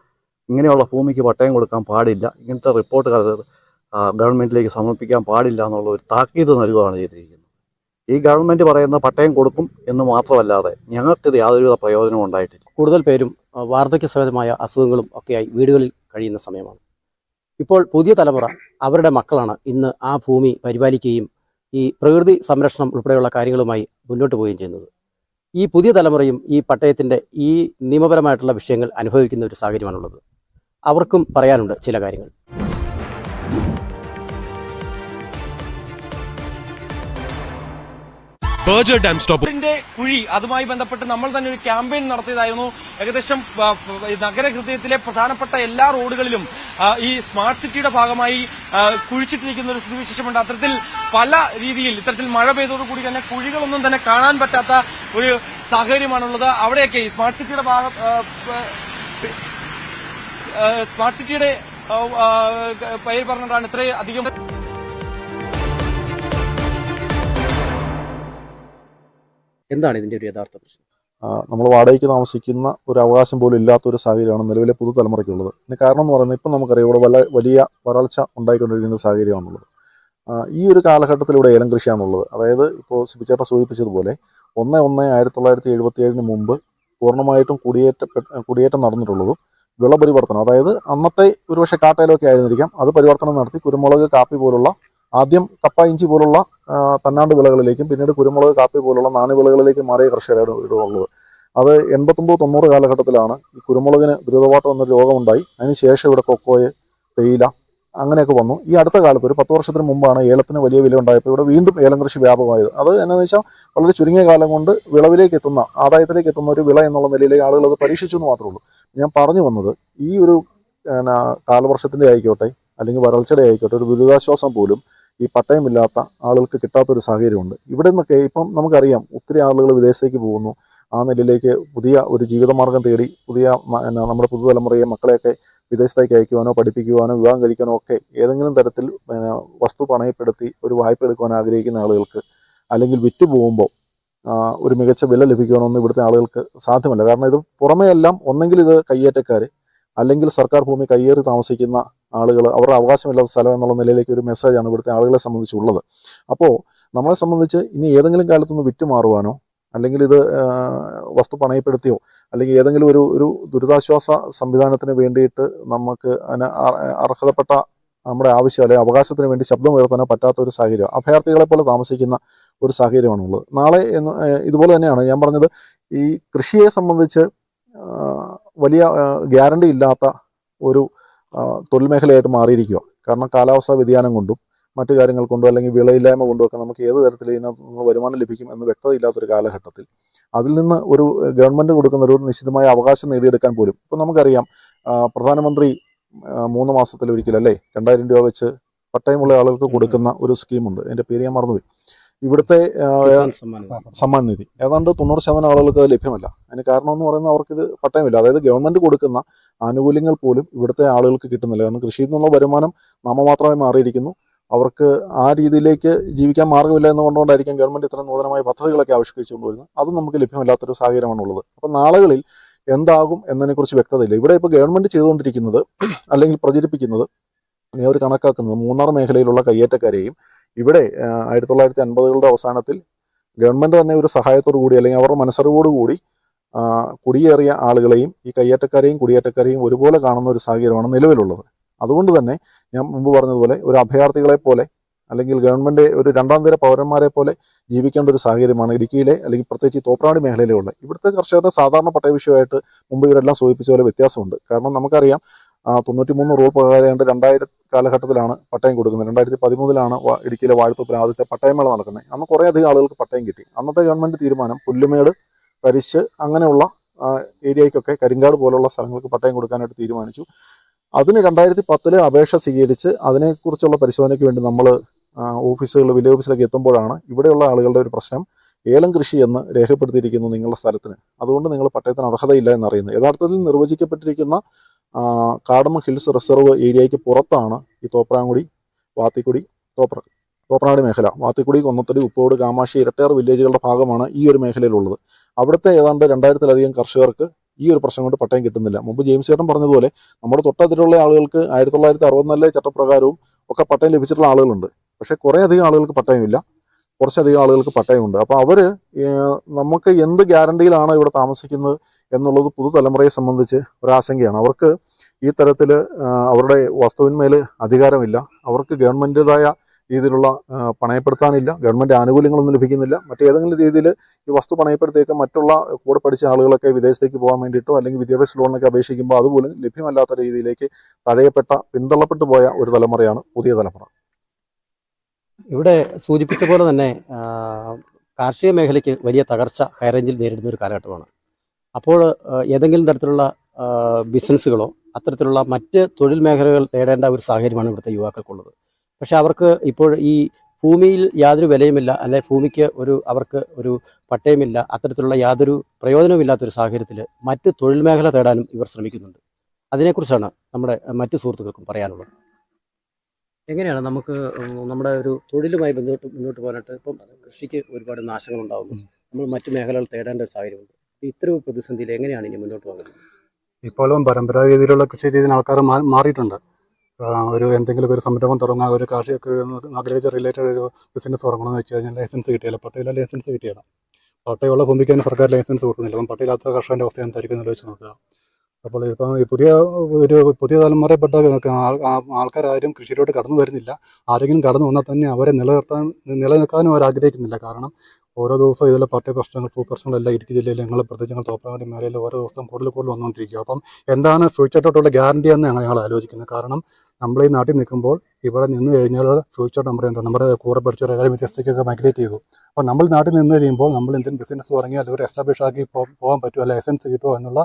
ഇങ്ങനെയുള്ള ഭൂമിക്ക് പട്ടയം കൊടുക്കാൻ പാടില്ല, ഇങ്ങനത്തെ റിപ്പോർട്ട് ഗവൺമെൻറ്റിലേക്ക് സമർപ്പിക്കാൻ പാടില്ല എന്നുള്ള ഒരു താക്കീത് നൽകുകയാണ് ചെയ്തിരിക്കുന്നത്. ഈ ഗവൺമെൻറ് പറയുന്ന പട്ടയം കൊടുക്കും എന്ന് മാത്രമല്ലാതെ ഞങ്ങൾക്കിത് യാതൊരുവിധ പ്രയോജനവും ഉണ്ടായിട്ടില്ല. കൂടുതൽ പേരും വാർദ്ധക്യസഹജമായ അസുഖങ്ങളും ഒക്കെയായി വീടുകളിൽ കഴിയുന്ന സമയമാണ്. ഇപ്പോൾ പുതിയ തലമുറ അവരുടെ മക്കളാണ് ഇന്ന് ആ ഭൂമി പരിപാലിക്കുകയും ഈ പ്രകൃതി സംരക്ഷണം ഉൾപ്പെടെയുള്ള കാര്യങ്ങളുമായി മുന്നോട്ട് പോവുകയും ചെയ്യുന്നത്. ഈ പുതിയ തലമുറയും ഈ പട്ടയത്തിൻ്റെ ഈ നിയമപരമായിട്ടുള്ള വിഷയങ്ങൾ അനുഭവിക്കുന്ന ഒരു സാഹചര്യമാണുള്ളത്. അവർക്കും പറയാനുണ്ട് ചില കാര്യങ്ങൾ. കുഴി അതുമായി ബന്ധപ്പെട്ട് നമ്മൾ തന്നെ ഒരു ക്യാമ്പയിൻ നടത്തിയതായിരുന്നു. ഏകദേശം നഗരഹൃദയത്തിലെ പ്രധാനപ്പെട്ട എല്ലാ റോഡുകളിലും ഈ സ്മാർട്ട് സിറ്റിയുടെ ഭാഗമായി കുഴിച്ചിട്ടിരിക്കുന്ന ഒരു സ്ഥിതിവിശേഷമുണ്ട്. അത്തരത്തിൽ പല രീതിയിൽ ഇത്തരത്തിൽ മഴ പെയ്തതോടുകൂടി തന്നെ കുഴികളൊന്നും തന്നെ കാണാൻ പറ്റാത്ത ഒരു സാഹചര്യമാണുള്ളത്. അവിടെയൊക്കെ ഈ സ്മാർട്ട് സിറ്റിയുടെ പേര് പറഞ്ഞിട്ടാണ് ഇത്രയും അധികം. എന്താണ് ഇതിന്റെ ഒരു യഥാർത്ഥ പ്രശ്നം? നമ്മൾ വാടകയ്ക്ക് താമസിക്കുന്ന ഒരു അവകാശം പോലും ഇല്ലാത്തൊരു സാഹചര്യമാണ് നിലവിലെ പുതുതലമുറയ്ക്കുള്ളത്. ഇതിന് കാരണം എന്ന് പറയുന്നത് ഇപ്പം നമുക്കറിയാം ഇവിടെ വലിയ വരൾച്ച ഉണ്ടായിക്കൊണ്ടിരിക്കുന്ന സാഹചര്യമാണുള്ളത്. ഈ ഒരു കാലഘട്ടത്തിൽ ഇവിടെ ഏലം കൃഷിയാണുള്ളത്. അതായത് ഇപ്പോൾ സിബിച്ചേട്ടൻ സൂചിപ്പിച്ചതുപോലെ 1/1/1977 മുമ്പ് പൂർണ്ണമായിട്ടും കുടിയേറ്റം നടന്നിട്ടുള്ളതും വിളപരിവർത്തനം, അതായത് അന്നത്തെ ഒരുപക്ഷെ കാട്ടേലൊക്കെ ആയിരുന്നിരിക്കാം, അത് പരിവർത്തനം നടത്തി കുരുമുളക്, കാപ്പി പോലുള്ള ആദ്യം കപ്പ, ഇഞ്ചി പോലുള്ള തന്നാണ്ട് വിളകളിലേക്കും പിന്നീട് കുരുമുളക്, കാപ്പി പോലുള്ള നാണ്യവിളകളിലേക്കും മാറിയ കർഷകരാണ് ഇവിടെ ഉള്ളത്. അത് 89-90 കാലഘട്ടത്തിലാണ് ഈ കുരുമുളകിന് ദ്രുതവാട്ടം എന്നൊരു രോഗമുണ്ടായി. അതിനുശേഷം ഇവിടെ കൊക്കോയ്, തേയില അങ്ങനെയൊക്കെ വന്നു. ഈ അടുത്ത കാലത്ത് ഒരു 10 വർഷത്തിന് മുമ്പാണ് ഏലത്തിന് വലിയ വില ഉണ്ടായപ്പോൾ ഇവിടെ വീണ്ടും ഏലം കൃഷി വ്യാപകമായത്. അത് എന്നാന്ന് വെച്ചാൽ വളരെ ചുരുങ്ങിയ കാലം കൊണ്ട് വിളവിലേക്ക് എത്തുന്ന, ആദായത്തിലേക്ക് എത്തുന്ന ഒരു വിള എന്നുള്ള നിലയിലേക്ക് ആളുകൾ അത് പരീക്ഷിച്ചു എന്ന് മാത്രമേ ഉള്ളൂ. ഞാൻ പറഞ്ഞു വന്നത് ഈ ഒരു കാലവർഷത്തിൻ്റെ ആയിക്കോട്ടെ അല്ലെങ്കിൽ വരൾച്ചയുടെ ആയിക്കോട്ടെ ഒരു ദുരിതാശ്വാസം പോലും ഈ പട്ടയമില്ലാത്ത ആളുകൾക്ക് കിട്ടാത്തൊരു സാഹചര്യമുണ്ട്. ഇവിടെ നിന്നൊക്കെ ഇപ്പം നമുക്കറിയാം ഒത്തിരി ആളുകൾ വിദേശത്തേക്ക് പോകുന്നു. ആ നിലയിലേക്ക് പുതിയ ഒരു ജീവിതമാർഗം തേടി നമ്മുടെ പുതുതലമുറയെ മക്കളെയൊക്കെ വിദേശത്തേക്ക് അയക്കുവാനോ പഠിപ്പിക്കുവാനോ വിവാഹം കഴിക്കാനോ ഒക്കെ ഏതെങ്കിലും തരത്തിൽ വസ്തു പണയപ്പെടുത്തി ഒരു വായ്പ എടുക്കുവാൻ ആഗ്രഹിക്കുന്ന ആളുകൾക്ക് അല്ലെങ്കിൽ വിറ്റ് പോകുമ്പോൾ ഒരു മികച്ച വില ലഭിക്കുവാനൊന്നും ഇവിടുത്തെ ആളുകൾക്ക് സാധ്യമല്ല. കാരണം ഇത് പുറമേ എല്ലാം ഒന്നെങ്കിൽ ഇത് കയ്യേറ്റക്കാർ അല്ലെങ്കിൽ സർക്കാർ ഭൂമി കയ്യേറി താമസിക്കുന്ന ആളുകൾ, അവരുടെ അവകാശമില്ലാത്ത സ്ഥലം എന്നുള്ള നിലയിലേക്ക് ഒരു മെസ്സേജാണ് ഇവിടുത്തെ ആളുകളെ സംബന്ധിച്ചുള്ളത്. അപ്പോൾ നമ്മളെ സംബന്ധിച്ച് ഇനി ഏതെങ്കിലും കാലത്തൊന്ന് വിറ്റുമാറുവാനോ അല്ലെങ്കിൽ ഇത് വസ്തു പണയപ്പെടുത്തിയോ അല്ലെങ്കിൽ ഏതെങ്കിലും ഒരു ദുരിതാശ്വാസ സംവിധാനത്തിന് വേണ്ടിയിട്ട് നമുക്ക് അർഹതപ്പെട്ട നമ്മുടെ ആവശ്യം അല്ലെങ്കിൽ അവകാശത്തിന് വേണ്ടി ശബ്ദം ഉയർത്താനോ പറ്റാത്ത ഒരു സാഹചര്യം, അഭയാർത്ഥികളെ പോലെ താമസിക്കുന്ന ഒരു സാഹചര്യമാണുള്ളത്. നാളെ ഇതുപോലെ തന്നെയാണ് ഞാൻ പറഞ്ഞത്, ഈ കൃഷിയെ സംബന്ധിച്ച് വലിയ ഗ്യാരണ്ടി ഇല്ലാത്ത ഒരു തൊഴിൽ മേഖലയായിട്ട് മാറിയിരിക്കുക. കാരണം കാലാവസ്ഥാ വ്യതിയാനം കൊണ്ടും മറ്റു കാര്യങ്ങൾ കൊണ്ടും അല്ലെങ്കിൽ വിളയില്ലായ്മ കൊണ്ടുമൊക്കെ നമുക്ക് ഏത് തരത്തിൽ ഇതിനകത്ത് നിന്ന് വരുമാനം ലഭിക്കും എന്ന് വ്യക്തതയില്ലാത്തൊരു കാലഘട്ടത്തിൽ അതിൽ നിന്ന് ഒരു ഗവൺമെൻറ് കൊടുക്കുന്ന ഒരു നിശ്ചിതമായ അവകാശം നേടിയെടുക്കാൻ പോലും ഇപ്പം നമുക്കറിയാം പ്രധാനമന്ത്രി 3 മാസത്തിലൊരിക്കലല്ലേ 2000 രൂപ വെച്ച് പട്ടയമുള്ള ആളുകൾക്ക് കൊടുക്കുന്ന ഒരു സ്കീമുണ്ട്. അതിൻ്റെ പേര് ഞാൻ മറന്നുപോയി. ഇവിടുത്തെ സമ്മാൻ നിധി ഏതാണ്ട് 90% ആളുകൾക്ക് അത് ലഭ്യമല്ല. അതിന് കാരണം എന്ന് പറയുന്നത് അവർക്കിത് പട്ടയമില്ല. അതായത് ഗവൺമെൻറ് കൊടുക്കുന്ന ആനുകൂല്യങ്ങൾ പോലും ഇവിടുത്തെ ആളുകൾക്ക് കിട്ടുന്നില്ല. കാരണം കൃഷിയിൽ നിന്നുള്ള വരുമാനം നാമമാത്രമായി മാറിയിരിക്കുന്നു. അവർക്ക് ആ രീതിയിലേക്ക് ജീവിക്കാൻ മാർഗ്ഗമില്ല എന്നുകൊണ്ടായിരിക്കും ഗവൺമെൻറ് ഇത്തരം നൂതനമായ പദ്ധതികളൊക്കെ ആവിഷ്കരിച്ചുകൊണ്ടുവരുന്നത്. അതും നമുക്ക് ലഭ്യമല്ലാത്തൊരു സാഹചര്യമാണുള്ളത്. അപ്പം നാളുകളിൽ എന്താകും എന്നതിനെക്കുറിച്ച് വ്യക്തതയില്ല. ഇവിടെ ഇപ്പോൾ ഗവൺമെൻറ് ചെയ്തുകൊണ്ടിരിക്കുന്നത് അല്ലെങ്കിൽ പ്രചരിപ്പിക്കുന്നത്, ഒരു കണക്കാക്കുന്നത് മൂന്നാർ മേഖലയിലുള്ള കയ്യേറ്റക്കാരെയും ഇവിടെ 1950കളുടെ അവസാനത്തിൽ ഗവൺമെൻറ് തന്നെ ഒരു സഹായത്തോടു കൂടി അല്ലെങ്കിൽ അവരുടെ മനസ്സറിവോടുകൂടി കുടിയേറിയ ആളുകളെയും ഈ കയ്യേറ്റക്കാരെയും കുടിയേറ്റക്കാരെയും ഒരുപോലെ കാണുന്ന ഒരു സാഹചര്യമാണ് നിലവിലുള്ളത്. അതുകൊണ്ട് തന്നെ ഞാൻ മുമ്പ് പറഞ്ഞതുപോലെ ഒരു അഭയാർത്ഥികളെ പോലെ അല്ലെങ്കിൽ ഗവൺമെൻറ് ഒരു രണ്ടാം തര പൗരന്മാരെ പോലെ ജീവിക്കേണ്ട ഒരു സാഹചര്യമാണ് ഇടുക്കിയിലെ അല്ലെങ്കിൽ പ്രത്യേകിച്ച് ഈ തോപ്രാംകുടി മേഖലയിലെ ഉള്ളത്. ഇവിടുത്തെ കർഷകരുടെ സാധാരണ പട്ടയ വിഷയമായിട്ട് മുമ്പ് ഇവരെല്ലാം സൂചിപ്പിച്ച പോലെ വ്യത്യാസമുണ്ട്. കാരണം നമുക്കറിയാം 93 റൂൾ പ്രകാരം 2000 കാലഘട്ടത്തിലാണ് പട്ടയം കൊടുക്കുന്നത്. 2013 ഇടുക്കിയിലെ വാഴത്തോപ്പിൽ ആദ്യത്തെ പട്ടയമേള നടക്കുന്നത്. അന്ന് കുറേയധികം ആളുകൾക്ക് പട്ടയം കിട്ടി. അന്നത്തെ ഗവൺമെൻറ് തീരുമാനം പുല്ലുമേട്, പരിശ് അങ്ങനെയുള്ള ഏരിയയ്ക്കൊക്കെ കരിങ്കാട് പോലുള്ള സ്ഥലങ്ങൾക്ക് പട്ടയം കൊടുക്കാനായിട്ട് തീരുമാനിച്ചു. അതിന് 2010 അപേക്ഷ സ്വീകരിച്ച് അതിനെക്കുറിച്ചുള്ള പരിശോധനയ്ക്ക് വേണ്ടി നമ്മൾ വില്ലേജ് ഓഫീസിലേക്ക് എത്തുമ്പോഴാണ് ഇവിടെയുള്ള ആളുകളുടെ ഒരു പ്രശ്നം ഏലം കൃഷി എന്ന് രേഖപ്പെടുത്തിയിരിക്കുന്നു നിങ്ങളുടെ സ്ഥലത്തിന്, അതുകൊണ്ട് നിങ്ങൾ പട്ടയത്തിന് അർഹതയില്ല എന്നറിയുന്നത്. യഥാർത്ഥത്തിൽ നിർവചിക്കപ്പെട്ടിരിക്കുന്ന കാടമ ഹിൽസ് റിസർവ് ഏരിയയ്ക്ക് പുറത്താണ് ഈ തോപ്രാംകുടി, വാത്തിക്കുടി, തോപ്രാംകുടി മേഖല. വാത്തിക്കുടി, കൊന്നത്തടി, ഉപ്പോട്, കാമാക്ഷി, ഇരട്ടയാർ വില്ലേജുകളുടെ ഭാഗമാണ് ഈ ഒരു മേഖലയിലുള്ളത്. അവിടുത്തെ ഏതാണ്ട് 2000-ലധികം കർഷകർക്ക് ഈ ഒരു പ്രശ്നം കൊണ്ട് പട്ടയം കിട്ടുന്നില്ല. മുമ്പ് ജെയിംസ് ചേട്ടൻ പറഞ്ഞതുപോലെ നമ്മുടെ തൊട്ടതിലുള്ള ആളുകൾക്ക് 1964 ചട്ടപ്രകാരവും ഒക്കെ പട്ടയം ലഭിച്ചിട്ടുള്ള ആളുകളുണ്ട്. പക്ഷേ കുറേ അധികം ആളുകൾക്ക് പട്ടയമില്ല, കുറച്ചധികം ആളുകൾക്ക് പട്ടയമുണ്ട്. അപ്പോൾ അവർ നമുക്ക് എന്ത് ഗ്യാരണ്ടിയിലാണ് ഇവിടെ താമസിക്കുന്നത് എന്നുള്ളത് പുതുതലമുറയെ സംബന്ധിച്ച് ഒരാശങ്കയാണ്. അവർക്ക് ഈ തരത്തിൽ അവരുടെ വസ്തുവിന്മേൽ അധികാരമില്ല, അവർക്ക് ഗവൺമെൻറ്റേതായ രീതിയിലുള്ള പണയപ്പെടുത്താനില്ല, ഗവൺമെൻറ് ആനുകൂല്യങ്ങളൊന്നും ലഭിക്കുന്നില്ല. മറ്റേതെങ്കിലും രീതിയിൽ ഈ വസ്തു പണയപ്പെടുത്തിയൊക്കെ മറ്റുള്ള കൂടെ പഠിച്ച ആളുകളൊക്കെ വിദേശത്തേക്ക് പോകാൻ വേണ്ടിയിട്ടോ അല്ലെങ്കിൽ വിദ്യാഭ്യാസ ലോണിനൊക്കെ അപേക്ഷിക്കുമ്പോൾ അതുപോലും ലഭ്യമല്ലാത്ത രീതിയിലേക്ക് പിന്തള്ളപ്പെട്ടു പോയ ഒരു തലമുറയാണ് പുതിയ തലമുറ. ഇവിടെ സൂചിപ്പിച്ച പോലെ തന്നെ കാർഷിക മേഖലയ്ക്ക് വലിയ തകർച്ച ഹൈറേഞ്ചിൽ നേരിടുന്ന ഒരു കാലഘട്ടമാണ്. അപ്പോൾ ഏതെങ്കിലും തരത്തിലുള്ള ബിസിനസ്സുകളോ അത്തരത്തിലുള്ള മറ്റ് തൊഴിൽ മേഖലകൾ തേടേണ്ട ഒരു സാഹചര്യമാണ് ഇവിടുത്തെ യുവാക്കൾക്കുള്ളത്. പക്ഷെ അവർക്ക് ഇപ്പോൾ ഈ ഭൂമിയിൽ യാതൊരു വിലയുമില്ല, അല്ലെ ഭൂമിക്ക് അവർക്ക് ഒരു പട്ടയമില്ല, അത്തരത്തിലുള്ള യാതൊരു പ്രയോജനവുമില്ലാത്തൊരു സാഹചര്യത്തിൽ മറ്റ് തൊഴിൽ മേഖല തേടാനും ഇവർ ശ്രമിക്കുന്നുണ്ട്. അതിനെക്കുറിച്ചാണ് നമ്മുടെ മറ്റു സുഹൃത്തുക്കൾക്കും പറയാനുള്ളത്. എങ്ങനെയാണ് നമുക്ക് നമ്മുടെ ഒരു തൊഴിലുമായി മുന്നോട്ട് പോകാനായിട്ട് ഇപ്പം കൃഷിക്ക് ഒരുപാട് നാശങ്ങളുണ്ടാകുന്നു, നമ്മൾ മറ്റു മേഖലകൾ തേടേണ്ട ഒരു സാഹചര്യമുണ്ട്. ഇത്തരം പ്രതിസന്ധിയിൽ എങ്ങനെയാണ് ഇനി മുന്നോട്ട് പോകുന്നത്? ഇപ്പോഴും പരമ്പരാഗത രീതിയിലുള്ള കൃഷി രീതിയിൽ ആൾക്കാർ മാറിയിട്ടുണ്ട്. എന്തെങ്കിലും ഒരു സംരംഭം തുടങ്ങാൻ, ഒരു കാർഷിക അഗ്രികൾച്ചർ റിലേറ്റഡ് ഒരു ബിസിനസ് തുടങ്ങണമെന്ന് വെച്ച് കഴിഞ്ഞാൽ ലൈസൻസ് കിട്ടിയാൽ പട്ടയില്ല, ലൈസൻസ് കിട്ടിയല്ല. പട്ടയുള്ള ഭൂമിക്ക് തന്നെ സർക്കാർ ലൈസൻസ് കൊടുക്കുന്നില്ല. അപ്പം പട്ടയില്ലാത്ത കർഷകൻ്റെ അവസ്ഥ എന്തായിരിക്കും എന്ന് വെച്ച് നോക്കുക. അപ്പോൾ ഇപ്പം ഈ പുതിയ തലമുറയിൽപ്പെട്ട ആൾക്കാരും കൃഷിയിലോട്ട് കടന്നു വരുന്നില്ല. ആരെങ്കിലും കടന്നു വന്നാൽ തന്നെ അവരെ നിലനിൽക്കാനും അവർ ആഗ്രഹിക്കുന്നില്ല. കാരണം ഓരോ ദിവസവും ഇതിലെ പട്ടയ പ്രശ്നങ്ങൾ, ഭൂപ്രശ്നങ്ങളെല്ലാം ഇടുക്കി ജില്ലയിൽ പ്രത്യേകിച്ച് തോപ്രാംകുടി മേഖലയിൽ ഓരോ ദിവസം കൂടുതൽ വന്നുകൊണ്ടിരിക്കുക. അപ്പം എന്താണ് ഫ്യൂച്ചറിലോട്ടുള്ള ഗ്യാരണ്ടി എന്ന് ഞങ്ങൾ ആലോചിക്കുന്നത്. കാരണം നമ്മൾ ഈ നാട്ടിൽ നിൽക്കുമ്പോൾ ഇവിടെ നിന്ന് കഴിഞ്ഞാൽ ഫ്യൂച്ചർ നമ്മുടെ കൂടെ പഠിച്ചവരെ വിദേശത്തേക്കൊക്കെ മൈഗ്രേറ്റ് ചെയ്തു. അപ്പോൾ നമ്മൾ നാട്ടിൽ നിന്ന് കഴിയുമ്പോൾ നമ്മൾ എന്തെങ്കിലും ബിസിനസ് തുടങ്ങിയാൽ ഒരു എസ്റ്റാബ്ലിഷ് ആക്കി പോകാൻ പറ്റുമോ, ലൈസൻസ് കിട്ടുമോ എന്നുള്ള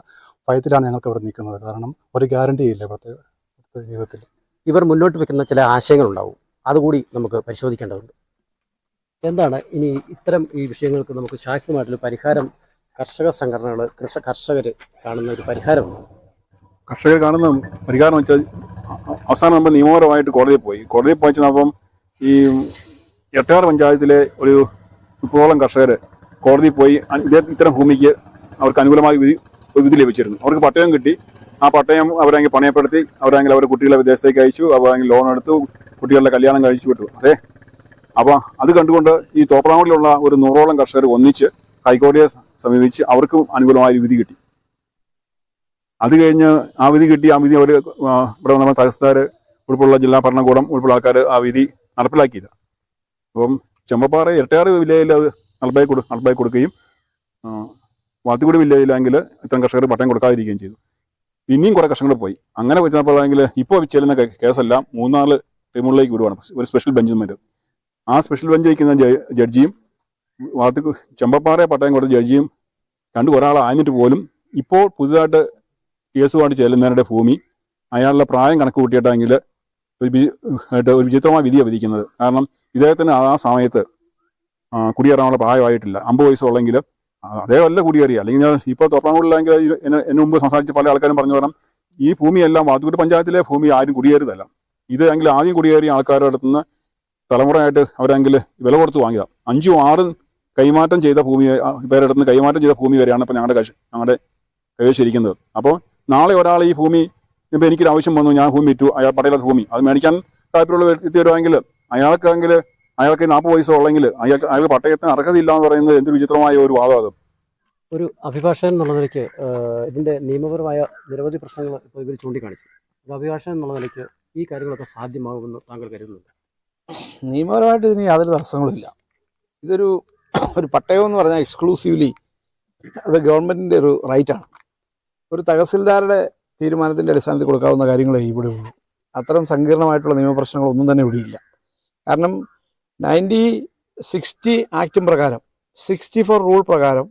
ഭയത്തിലാണ് ഞങ്ങൾക്ക് ഇവിടെ നിൽക്കുന്നത്. കാരണം ഒരു ഗ്യാരണ്ടി ഇല്ല ഇവിടുത്തെ ജീവിതത്തിൽ. ഇവർ മുന്നോട്ട് വെക്കുന്ന ചില ആശയങ്ങളുണ്ടാവും, അതുകൂടി നമുക്ക് പരിശോധിക്കേണ്ടതുണ്ട്. എന്താണ് ഇനി ഇത്തരം ഈ വിഷയങ്ങൾക്ക് നമുക്ക് ശാശ്വതമായിട്ടുള്ള പരിഹാരം കർഷക സംഘടനകൾ, കർഷകർ കാണുന്ന ഒരു പരിഹാരമാണ്? കർഷകർ കാണുന്ന പരിഹാരം വെച്ചാൽ അവസാനം നമ്മൾ നിയമപരമായിട്ട് കോടതിയിൽ പോയി ചെന്നപ്പം ഈ എട്ടയാർ പഞ്ചായത്തിലെ ഒരു 30ഓളം കർഷകർ കോടതിയിൽ പോയി ഇത്തരം ഭൂമിക്ക് അവർക്ക് അനുകൂലമായ വിധി ലഭിച്ചിരുന്നു. അവർക്ക് പട്ടയം കിട്ടി. ആ പട്ടയം അവരെങ്കിൽ പണയപ്പെടുത്തി, അവരെങ്കിൽ അവരുടെ കുട്ടികളെ വിദേശത്തേക്ക് അയച്ചു, അവരെങ്കിൽ ലോൺ എടുത്തു, കുട്ടികളുടെ കല്യാണം കഴിച്ചു വിട്ടു. അപ്പോൾ അത് കണ്ടുകൊണ്ട് ഈ തോപ്രാംകുടിയിലുള്ള ഒരു 100ഓളം കർഷകർ ഒന്നിച്ച് ഹൈക്കോടതിയെ സമീപിച്ച് അവർക്ക് അനുകൂലമായ വിധി കിട്ടി. അത് കഴിഞ്ഞ് ആ വിധി അവർ ഇവിടെ നമ്മുടെ തഹസിൽദാർ ഉൾപ്പെടെയുള്ള ജില്ലാ ഭരണകൂടം ഉൾപ്പെടെ ആൾക്കാർ ആ വിധി നടപ്പിലാക്കിയില്ല. അപ്പം ചെമ്പപ്പാറ ഇരട്ടയാർ വില്ലേജിൽ അത് നടപ്പാക്കി കൊടുക്കുകയും വാത്തിക്കുടി വില്ലേജിലെങ്കിൽ ഇത്തരം കർഷകർ പട്ടയം കൊടുക്കാതിരിക്കുകയും ചെയ്തു. പിന്നെയും കുറേ കർഷകർ പോയി. അങ്ങനെ വെച്ചപ്പോഴെങ്കിൽ ഇപ്പോൾ ചെല്ലുന്ന കേസെല്ലാം 3-4 ടീമുകളിലേക്ക് വിടുവാണ്. ഒരു സ്പെഷ്യൽ ബെഞ്ചുമാർ. ആ സ്പെഷ്യൽ ബെഞ്ച് വയ്ക്കുന്ന ജഡ്ജിയും ചെമ്പപ്പാറ പട്ടയം കൊടുത്ത ജഡ്ജിയും ഒരാളായിട്ട് പോലും ഇപ്പോൾ പുതുതായിട്ട് കേസുമായിട്ട് ചെല്ലുന്നവരുടെ ഭൂമി അയാളുടെ പ്രായം കണക്ക് കൂട്ടിയിട്ടെങ്കിൽ ഒരു വിചിത്രമായ വിധിയാണ് വിധിക്കുന്നത്. കാരണം ഇദ്ദേഹത്തിന് ആ സമയത്ത് കുടിയേറാനുള്ള പ്രായമായിട്ടില്ല. 50 വയസ്സുള്ളെങ്കിൽ അതേവല്ല കുടിയേറിയ. അല്ലെങ്കിൽ ഇപ്പോൾ തോപ്രാംകുടിയിലെങ്കിൽ എന്നെ മുമ്പ് സംസാരിച്ച പല ആൾക്കാരും പറഞ്ഞു പറയാം, ഈ ഭൂമിയെല്ലാം വാത്തുകുടി പഞ്ചായത്തിലെ ഭൂമി ആരും കുടിയേറിയതല്ല. ഇത് എങ്കിൽ ആദ്യം കുടിയേറിയ ആൾക്കാരുടെ അടുത്തുനിന്ന് തലമുറയായിട്ട് അവരെങ്കിൽ വില കൊടുത്ത് വാങ്ങിയതാണ്. 5-6 കൈമാറ്റം ചെയ്ത ഭൂമി പേരുടെ അടുത്ത് കൈമാറ്റം ചെയ്ത ഭൂമി വരെയാണ് ഇപ്പോൾ ഞങ്ങളുടെ കൈവശം ഇരിക്കുന്നത്. അപ്പോൾ നാളെ ഒരാൾ ഈ ഭൂമി ഇപ്പോൾ എനിക്കൊരു ആവശ്യം വന്നു, ഞാൻ ഭൂമി വിറ്റു, അയാൾ പട്ടയില്ലാത്ത ഭൂമി അത് മേടിക്കാൻ താല്പര്യമുള്ള വ്യക്തി വരുവാണെങ്കിൽ അയാൾക്കെങ്കിൽ അയാൾക്ക് 40 വയസ്സ് ഉള്ളെങ്കിൽ അയാൾ പട്ടയത്തിന് അർഹതയില്ല എന്ന് പറയുന്നത് എന്ത് വിചിത്രമായ ഒരു വാദം അത്. ഒരു അഭിഭാഷകൻ എന്നുള്ള നിലയ്ക്ക് ഇതിൻ്റെ നിയമപരമായ നിരവധി പ്രശ്നങ്ങൾ ഇപ്പോൾ ഇവർ ചൂണ്ടിക്കാണിച്ചു. അപ്പോൾ അഭിഭാഷകൻ എന്നുള്ള നിലയ്ക്ക് ഈ കാര്യങ്ങളൊക്കെ സാധ്യമാകുമെന്ന് താങ്കൾ കരുതുന്നുണ്ട്? നിയമപരമായിട്ട് ഇതിന് യാതൊരു തടസ്സങ്ങളുമില്ല. ഇതൊരു പട്ടയം എന്ന് പറഞ്ഞാൽ എക്സ്ക്ലൂസീവ്ലി അത് ഗവൺമെൻറ്റിൻ്റെ ഒരു റൈറ്റാണ്. ഒരു തഹസിൽദാരുടെ തീരുമാനത്തിൻ്റെ അടിസ്ഥാനത്തിൽ കൊടുക്കാവുന്ന കാര്യങ്ങളേ ഇവിടെ ഉള്ളൂ. അത്തരം സങ്കീർണമായിട്ടുള്ള നിയമപ്രശ്നങ്ങളൊന്നും തന്നെ ഇവിടെയില്ല. കാരണം 1960 ആക്ടും പ്രകാരം 64 റൂൾ പ്രകാരം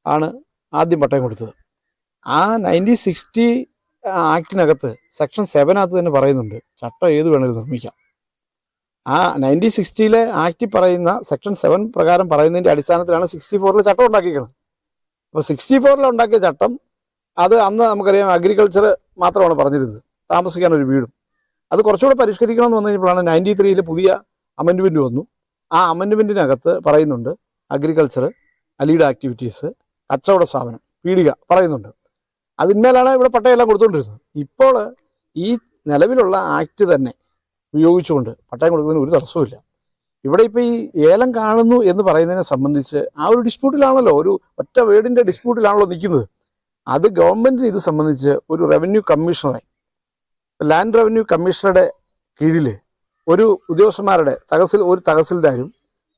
ആണ് ആദ്യം പട്ടയം കൊടുത്തത്. ആ 1960 ആക്ടിനകത്ത് സെക്ഷൻ 7 തന്നെ പറയുന്നുണ്ട് ചട്ടം ഏത് വേണമെങ്കിലും നിർമ്മിക്കാം. ആ 1960 ആക്ടിൽ പറയുന്ന സെക്ഷൻ 7 പ്രകാരം പറയുന്നതിൻ്റെ അടിസ്ഥാനത്തിലാണ് 64 ചട്ടം ഉണ്ടാക്കിയിരിക്കുന്നത്. അപ്പോൾ 64 ഉണ്ടാക്കിയ ചട്ടം അത് അന്ന് നമുക്കറിയാം അഗ്രികൾച്ചർ മാത്രമാണ് പറഞ്ഞിരുന്നത്, താമസിക്കാൻ ഒരു വീടും. അത് കുറച്ചുകൂടെ പരിഷ്കരിക്കണം എന്ന് വന്നു കഴിഞ്ഞപ്പോഴാണ് 93 പുതിയ അമെൻഡ്മെൻറ്റ് വന്നു. ആ അമെൻഡ്മെൻറ്റിനകത്ത് പറയുന്നുണ്ട് അഗ്രികൾച്ചർ, അലീഡ് ആക്ടിവിറ്റീസ്, കച്ചവട സ്ഥാപനം, പീടിക പറയുന്നുണ്ട്. അതിന്മേലാണ് ഇവിടെ പട്ടയമെല്ലാം കൊടുത്തുകൊണ്ടിരുന്നത്. ഇപ്പോൾ ഈ നിലവിലുള്ള ആക്ട് തന്നെ ഉപയോഗിച്ചുകൊണ്ട് പട്ടയം കൊടുക്കുന്നതിന് ഒരു തടസ്സവുമില്ല. ഇവിടെ ഇപ്പോൾ ഈ ഏലം കാണുന്നു എന്ന് പറയുന്നതിനെ സംബന്ധിച്ച് ആ ഒരു ഡിസ്പ്യൂട്ടിലാണല്ലോ, ഒരു ഒറ്റ വേർഡിൻ്റെ ഡിസ്പ്യൂട്ടിലാണല്ലോ നിൽക്കുന്നത്. അത് ഗവൺമെൻറ്റിന് ഇത് സംബന്ധിച്ച് ഒരു റവന്യൂ കമ്മീഷണറെ, ലാൻഡ് റവന്യൂ കമ്മീഷണറുടെ കീഴിൽ ഒരു ഉദ്യോഗസ്ഥന്മാരുടെ ഒരു തഹസിൽദാരും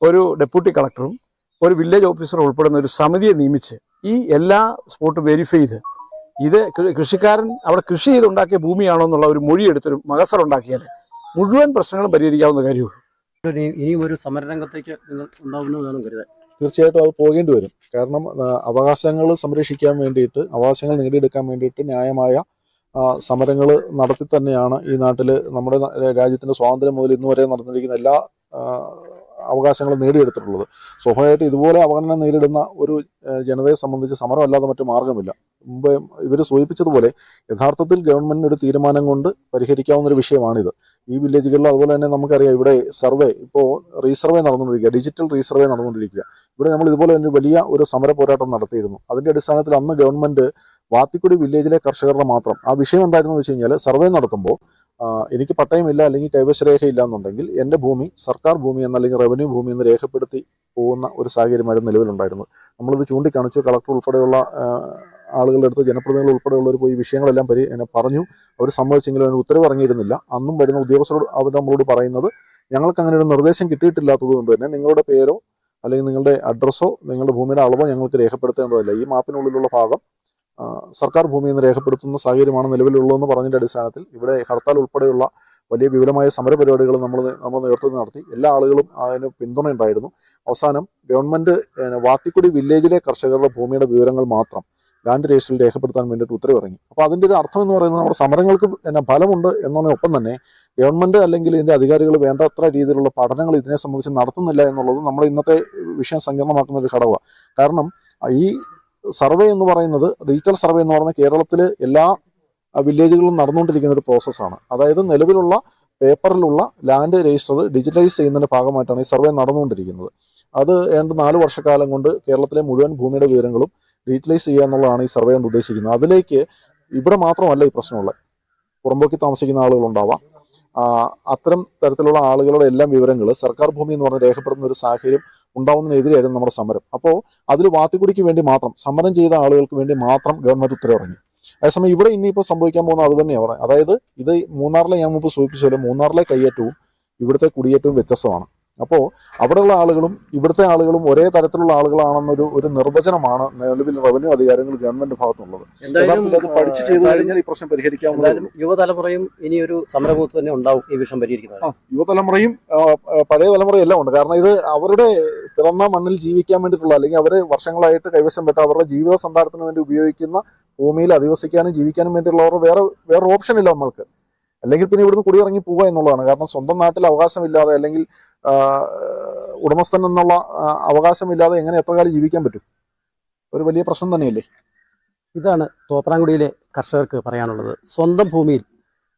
ഒരു ഡെപ്യൂട്ടി കളക്ടറും ഒരു വില്ലേജ് ഓഫീസറും ഉൾപ്പെടുന്ന ഒരു സമിതിയെ നിയമിച്ച് ഈ എല്ലാ സ്പോട്ടും വെരിഫൈ ചെയ്ത് ഇത് കൃഷിക്കാരൻ അവിടെ കൃഷി ചെയ്തുണ്ടാക്കിയ ഭൂമിയാണോ എന്നുള്ള ഒരു മൊഴിയെടുത്തൊരു മകസറുണ്ടാക്കിയാൽ മുഴുവൻ പ്രശ്നങ്ങളും പരിഹരിക്കാവുന്ന കാര്യമുള്ളൂ. ഇനിയും ഒരു സമരരംഗത്തേക്ക് നിങ്ങൾ ഉണ്ടാവുന്നതാണ് കരുതാൻ? തീർച്ചയായിട്ടും അത് പോകേണ്ടി വരും. കാരണം അവകാശങ്ങൾ സംരക്ഷിക്കാൻ വേണ്ടിയിട്ട്, അവകാശങ്ങൾ നേടിയെടുക്കാൻ വേണ്ടിയിട്ട് ന്യായമായ സമരങ്ങൾ നടത്തി തന്നെയാണ് ഈ നാട്ടിൽ നമ്മുടെ രാജ്യത്തിൻ്റെ സ്വാതന്ത്ര്യം മുതൽ ഇന്ന് വരെ നടന്നിരിക്കുന്ന എല്ലാ അവകാശങ്ങളും നേടിയെടുത്തിട്ടുള്ളത്. സ്വാഭാവികമായിട്ട് ഇതുപോലെ അവഗണന നേരിടുന്ന ഒരു ജനതയെ സംബന്ധിച്ച് സമരമല്ലാതെ മറ്റു മാർഗമില്ല. മുമ്പ് ഇവർ സൂചിപ്പിച്ചതുപോലെ യഥാർത്ഥത്തിൽ ഗവൺമെൻറ്റിന് ഒരു തീരുമാനം കൊണ്ട് പരിഹരിക്കാവുന്ന ഒരു വിഷയമാണിത്. ഈ വില്ലേജുകളിൽ അതുപോലെ തന്നെ നമുക്കറിയാം ഇവിടെ സർവേ, ഇപ്പോൾ റീസർവേ നടന്നുകൊണ്ടിരിക്കുക, ഡിജിറ്റൽ റീസർവേ നടന്നുകൊണ്ടിരിക്കുക. ഇവിടെ നമ്മൾ ഇതുപോലെ തന്നെ വലിയ ഒരു സമര പോരാട്ടം നടത്തിയിരുന്നു. അതിൻ്റെ അടിസ്ഥാനത്തിൽ അന്ന് ഗവൺമെൻറ് വാത്തിക്കുടി വില്ലേജിലെ കർഷകരുടെ മാത്രം ആ വിഷയം എന്തായിരുന്നു വെച്ച് കഴിഞ്ഞാൽ, സർവേ നടത്തുമ്പോൾ എനിക്ക് പട്ടയമില്ല അല്ലെങ്കിൽ കൈവശരേഖയില്ല എന്നുണ്ടെങ്കിൽ എൻ്റെ ഭൂമി സർക്കാർ ഭൂമി അല്ലെങ്കിൽ റവന്യൂ ഭൂമി എന്ന് രേഖപ്പെടുത്തി പോകുന്ന ഒരു സാഹചര്യമായിരുന്നു നിലവിലുണ്ടായിരുന്നത്. നമ്മളിത് ചൂണ്ടിക്കാണിച്ചു. കളക്ടർ ഉൾപ്പെടെയുള്ള ആളുകളുടെ അടുത്ത്, ജനപ്രതിനിധികൾ ഉൾപ്പെടെയുള്ളവർ പോയി വിഷയങ്ങളെല്ലാം പറഞ്ഞു. അവർ സമ്മതിച്ചെങ്കിലും അതിന് ഉത്തരവ് ഇറങ്ങിയിരുന്നില്ല. അന്നും വരുന്ന ഉദ്യോഗസ്ഥരോട് അവർ നമ്മളോട് പറയുന്നത്, ഞങ്ങൾക്ക് അങ്ങനെ ഒരു നിർദ്ദേശം കിട്ടിയിട്ടില്ലാത്തത് കൊണ്ട് തന്നെ നിങ്ങളുടെ പേരോ അല്ലെങ്കിൽ നിങ്ങളുടെ അഡ്രസ്സോ നിങ്ങളുടെ ഭൂമിയുടെ അളവോ ഞങ്ങൾക്ക് രേഖപ്പെടുത്തേണ്ടതല്ല. ഈ മാപ്പിനുള്ളിലുള്ള ഭാഗം സർക്കാർ ഭൂമി എന്ന് രേഖപ്പെടുത്തുന്ന സാഹചര്യമാണ് നിലവിലുള്ളതെന്ന് പറഞ്ഞതിൻ്റെ അടിസ്ഥാനത്തിൽ ഇവിടെ ഹർത്താൽ ഉൾപ്പെടെയുള്ള വലിയ വിപുലമായ സമരപരിപാടികൾ നമ്മൾ നേതൃത്വം നടത്തി. എല്ലാ ആളുകളും അതിന് പിന്തുണയുണ്ടായിരുന്നു. അവസാനം ഗവൺമെൻറ് വാത്തിക്കുടി വില്ലേജിലെ കർഷകരുടെ ഭൂമിയുടെ വിവരങ്ങൾ മാത്രം ലാൻഡ് രജിസ്റ്ററിൽ രേഖപ്പെടുത്താൻ വേണ്ടിയിട്ട് ഉത്തരവിറങ്ങി. അപ്പോൾ അതിൻ്റെ ഒരു അർത്ഥം എന്ന് പറയുന്നത് നമ്മുടെ സമരങ്ങൾക്ക് ഫലമുണ്ട് എന്നതിനൊപ്പം തന്നെ ഗവൺമെൻറ് അല്ലെങ്കിൽ ഇതിൻ്റെ അധികാരികൾ വേണ്ടത്ര രീതിയിലുള്ള പഠനങ്ങൾ ഇതിനെ സംബന്ധിച്ച് നടത്തുന്നില്ല എന്നുള്ളത് നമ്മുടെ ഇന്നത്തെ വിഷയം സങ്കീർണമാക്കുന്ന ഒരു ഘടകമാണ്. കാരണം ഈ സർവേ എന്ന് പറയുന്നത്, ഡിജിറ്റൽ സർവേ എന്ന് പറയുന്നത് കേരളത്തിൽ എല്ലാ വില്ലേജുകളിലും നടന്നുകൊണ്ടിരിക്കുന്ന ഒരു പ്രോസസ്സാണ്. അതായത് നിലവിലുള്ള പേപ്പറിലുള്ള ലാൻഡ് രജിസ്റ്റർ ഡിജിറ്റലൈസ് ചെയ്യുന്നതിൻ്റെ ഭാഗമായിട്ടാണ് ഈ സർവേ നടന്നുകൊണ്ടിരിക്കുന്നത്. അത് ഏതാണ്ട് 4 വർഷക്കാലം കൊണ്ട് കേരളത്തിലെ മുഴുവൻ ഭൂമിയുടെ വിവരങ്ങളും ഡിജിറ്റലൈസ് ചെയ്യുക എന്നുള്ളതാണ് ഈ സർവേ കൊണ്ട് ഉദ്ദേശിക്കുന്നത്. അതിലേക്ക് ഇവിടെ മാത്രമല്ല ഈ പ്രശ്നമുള്ളത്, പുറമ്പോക്കി താമസിക്കുന്ന ആളുകളുണ്ടാവാം. അത്തരം തരത്തിലുള്ള ആളുകളുടെ എല്ലാം വിവരങ്ങൾ സർക്കാർ ഭൂമി എന്ന് പറഞ്ഞ് രേഖപ്പെടുന്ന ഒരു സാഹചര്യം ഉണ്ടാവുന്നതിനെതിരെയായിരുന്നു നമ്മുടെ സമരം. അപ്പോൾ അതിൽ വാത്തിക്കുടിക്ക് വേണ്ടി മാത്രം സമരം ചെയ്ത ആളുകൾക്ക് വേണ്ടി മാത്രം ഗവൺമെൻറ് ഉത്തരവിറങ്ങി. അതേസമയം ഇവിടെ ഇനിയിപ്പോൾ സംഭവിക്കാൻ പോകുന്നത് അത് തന്നെയാണ്. അതായത് ഇത് മൂന്നാറിലെ, ഞാൻ മുമ്പ് സൂചിപ്പിച്ചപോലെ മൂന്നാറിലെ കയ്യേറ്റവും ഇവിടുത്തെ കുടിയേറ്റവും വ്യത്യസ്തമാണ്. അപ്പോൾ അവിടെയുള്ള ആളുകളും ഇവിടുത്തെ ആളുകളും ഒരേ തരത്തിലുള്ള ആളുകളാണെന്നൊരു ഒരു നിർവചനമാണ് നിലവിൽ റവന്യൂ അധികാരികൾ ഗവൺമെന്റ് ഭാഗത്തുള്ളത്. അത് പഠിച്ചു ചെയ്തു കഴിഞ്ഞാൽ ഈ പ്രശ്നം പരിഹരിക്കാവുന്നതാണ്. യുവതലമുറയും ഇനിയൊരു സമരബൂത്ത് തന്നെ ഉണ്ടാവും ഈ വിഷയം പരിഹരിക്കുന്നത്. യുവതലമുറയും പഴയ തലമുറയും എല്ലാം ഉണ്ട്. കാരണം ഇത് അവരുടെ പിറന്ന മണ്ണിൽ ജീവിക്കാൻ വേണ്ടിയിട്ടുള്ള, അല്ലെങ്കിൽ അവർ വർഷങ്ങളായിട്ട് കൈവശം പെട്ട അവരുടെ ജീവിത സന്ധാരണത്തിന് വേണ്ടി ഉപയോഗിക്കുന്ന ഭൂമിയിൽ അധിവസിക്കാനും ജീവിക്കാനും വേണ്ടിയിട്ടുള്ളവർ വേറെ ഓപ്ഷൻ ഇല്ല നമ്മൾക്ക്. അല്ലെങ്കിൽ പിന്നെ ഇവിടുന്ന് കുടിയിറങ്ങി പോവുക എന്നുള്ളതാണ്. കാരണം സ്വന്തം നാട്ടിൽ അവകാശമില്ലാതെ അല്ലെങ്കിൽ ഉടമസ്ഥൻ എന്നുള്ള അവകാശമില്ലാതെ എങ്ങനെ എത്ര കാലം ജീവിക്കാൻ പറ്റും? ഒരു വലിയ പ്രശ്നം തന്നെയല്ലേ. ഇതാണ് തോപ്രാംകുടിയിലെ കർഷകർക്ക് പറയാനുള്ളത്. സ്വന്തം ഭൂമിയിൽ,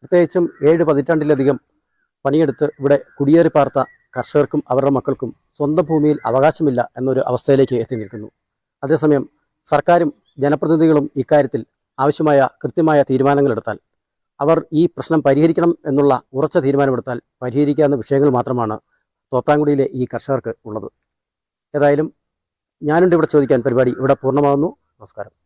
പ്രത്യേകിച്ചും 7 പതിറ്റാണ്ടിലധികം പണിയെടുത്ത് ഇവിടെ കുടിയേറി പാർത്ത കർഷകർക്കും അവരുടെ മക്കൾക്കും സ്വന്തം ഭൂമിയിൽ അവകാശമില്ല എന്നൊരു അവസ്ഥയിലേക്ക് എത്തി നിൽക്കുന്നു. അതേസമയം സർക്കാരും ജനപ്രതിനിധികളും ഇക്കാര്യത്തിൽ ആവശ്യമായ കൃത്യമായ തീരുമാനങ്ങളെടുത്താൽ, അവർ ഈ പ്രശ്നം പരിഹരിക്കണം എന്നുള്ള ഉറച്ച തീരുമാനമെടുത്താൽ പരിഹരിക്കാവുന്ന വിഷയങ്ങൾ മാത്രമാണ് തോപ്രാംകുടിയിലെ ഈ കർഷകർക്ക് ഉള്ളത്. ഏതായാലും ഞാനുണ്ട് ഇവിടെ ചോദിക്കാൻ പരിപാടി ഇവിടെ പൂർണ്ണമാകുന്നു. നമസ്കാരം.